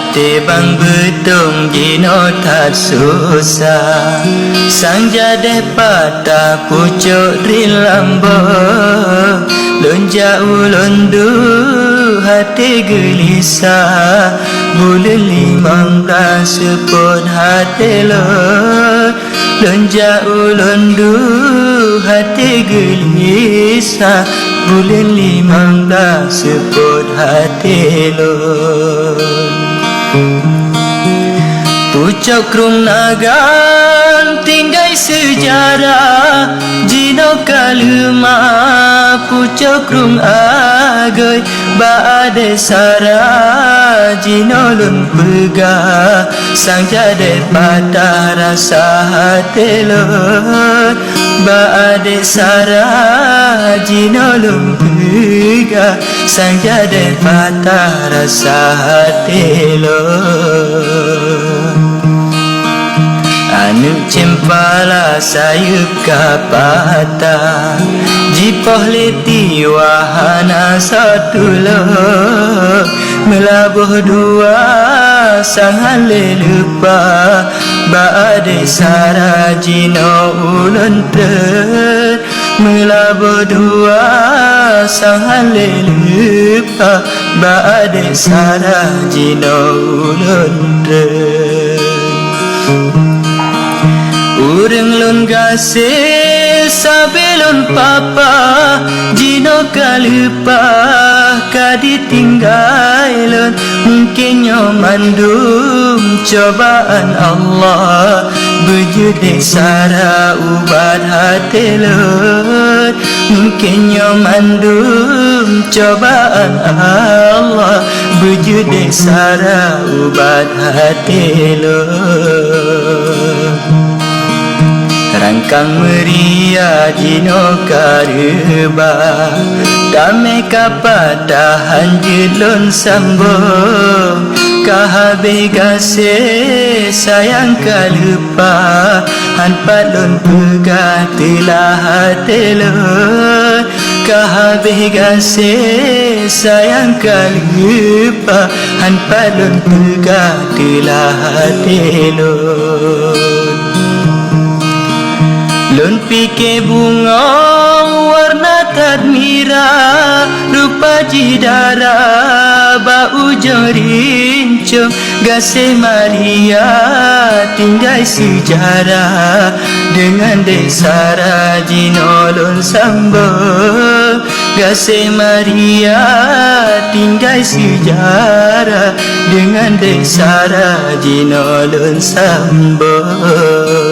Tebang betung jino tak susah sang jade patah pucuk rilambo lonja ulundu hati gelisah bulan 15 pun hati lo lonja ulundu hati gelisah bulan 15 pun hati lo pucuk rum nagan tinggai sejarah jino kalema pucuk rum agai baade sara jino lun pega sang jade patah rasa hati lun baade sara jino lun pega sang jade patah rasa hati lun anu cempala sayup kapata jipoh leti wahana satu lo melabuh dua sang lupa baade sara jino ulun ter melabuh dua sang lupa baade sara jino ulun ter urang lun gasih sabelun papa jino kalupa kaditinggai lun mungkin mandum cobaan Allah berjudik sara ubat hati lun mungkin mandum cobaan Allah berjudik sara ubat hati lun rangkang meriah jino kareba damai kapatahan jilun sambung kahabe gase sayang kalupa hanpat lun pegah telah hati lun kahabe gase sayang kalupa hanpat lun pegah telah hati lun lun pike bunga warna tadmira rupa jidara bau jerinco gase Maria tinggai sejarah dengan desara jino lun sambung gase Maria tinggai sejarah dengan desara jino lun sambung